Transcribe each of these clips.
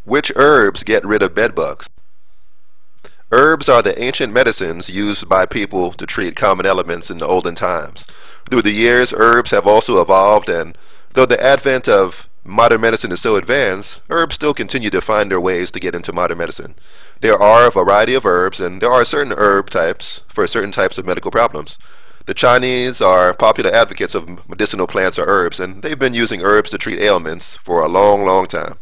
Which herbs get rid of bedbugs? Herbs are the ancient medicines used by people to treat common ailments in the olden times. Through the years, herbs have also evolved, and though the advent of modern medicine is so advanced, herbs still continue to find their ways to get into modern medicine. There are a variety of herbs, and there are certain herb types for certain types of medical problems. The Chinese are popular advocates of medicinal plants or herbs, and they've been using herbs to treat ailments for a long, long time.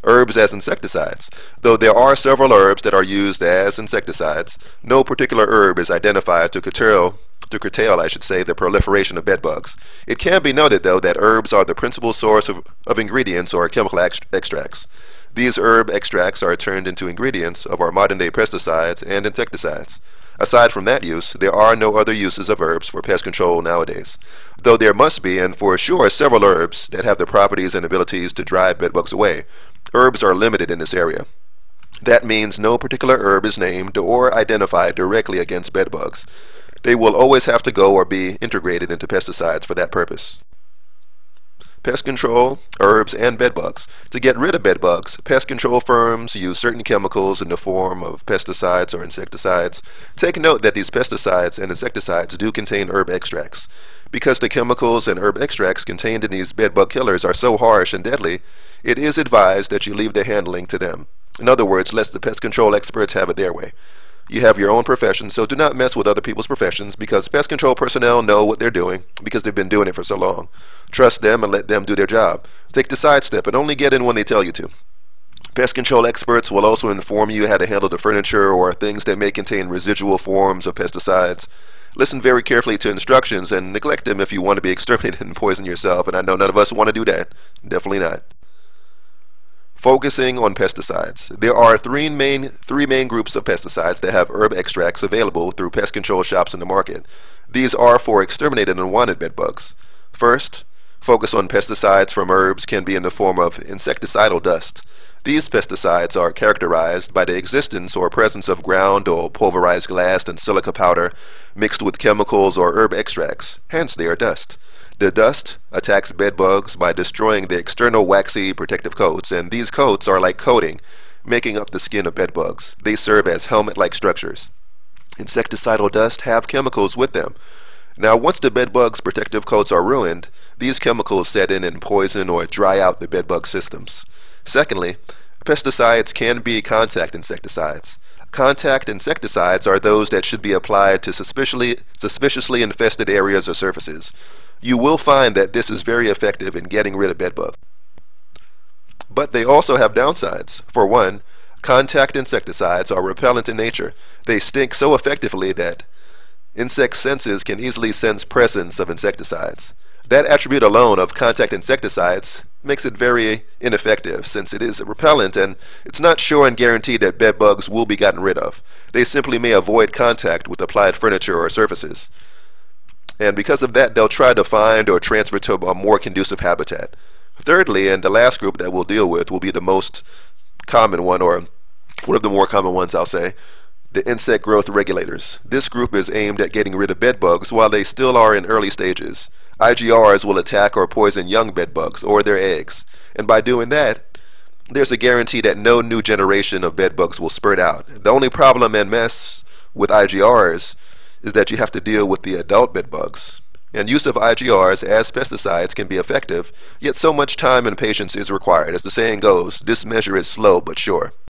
Herbs as insecticides. Though there are several herbs that are used as insecticides, no particular herb is identified to curtail, the proliferation of bedbugs. It can be noted, though, that herbs are the principal source of ingredients or chemical extracts. These herb extracts are turned into ingredients of our modern-day pesticides and insecticides. Aside from that use, there are no other uses of herbs for pest control nowadays, though there must be, and for sure, several herbs that have the properties and abilities to drive bedbugs away. Herbs are limited in this area. That means no particular herb is named or identified directly against bedbugs. They will always have to go or be integrated into pesticides for that purpose. Pest control, herbs, and bedbugs. To get rid of bedbugs, pest control firms use certain chemicals in the form of pesticides or insecticides. Take note that these pesticides and insecticides do contain herb extracts. Because the chemicals and herb extracts contained in these bedbug killers are so harsh and deadly, it is advised that you leave the handling to them. In other words, let the pest control experts have it their way. You have your own profession, so do not mess with other people's professions, because pest control personnel know what they're doing because they've been doing it for so long. Trust them and let them do their job. Take the sidestep and only get in when they tell you to. Pest control experts will also inform you how to handle the furniture or things that may contain residual forms of pesticides. Listen very carefully to instructions and neglect them if you want to be exterminated and poison yourself, and I know none of us want to do that. Definitely not. Focusing on pesticides. There are three main groups of pesticides that have herb extracts available through pest control shops in the market. These are for exterminated and unwanted bedbugs. First, focus on pesticides from herbs can be in the form of insecticidal dust. These pesticides are characterized by the existence or presence of ground or pulverized glass and silica powder mixed with chemicals or herb extracts, hence they are dust. The dust attacks bedbugs by destroying the external waxy protective coats, and these coats are like coating, making up the skin of bedbugs. They serve as helmet-like structures. Insecticidal dust have chemicals with them. Now, once the bedbug's protective coats are ruined, these chemicals set in and poison or dry out the bedbug systems. Secondly, pesticides can be contact insecticides. Contact insecticides are those that should be applied to suspiciously infested areas or surfaces. You will find that this is very effective in getting rid of bedbugs. But they also have downsides. For one, contact insecticides are repellent in nature. They stink so effectively that insect senses can easily sense presence of insecticides. That attribute alone of contact insecticides makes it very ineffective, since it is a repellent and it's not sure and guaranteed that bedbugs will be gotten rid of. They simply may avoid contact with applied furniture or surfaces. And because of that, they'll try to find or transfer to a more conducive habitat. Thirdly, and the last group that we'll deal with will be the most common one, or one of the more common ones, I'll say, the insect growth regulators. This group is aimed at getting rid of bedbugs while they still are in early stages. IGRs will attack or poison young bedbugs or their eggs, and by doing that, there's a guarantee that no new generation of bedbugs will spurt out. The only problem and mess with IGRs is that you have to deal with the adult bedbugs. And use of IGRs as pesticides can be effective, yet so much time and patience is required. As the saying goes, this measure is slow but sure.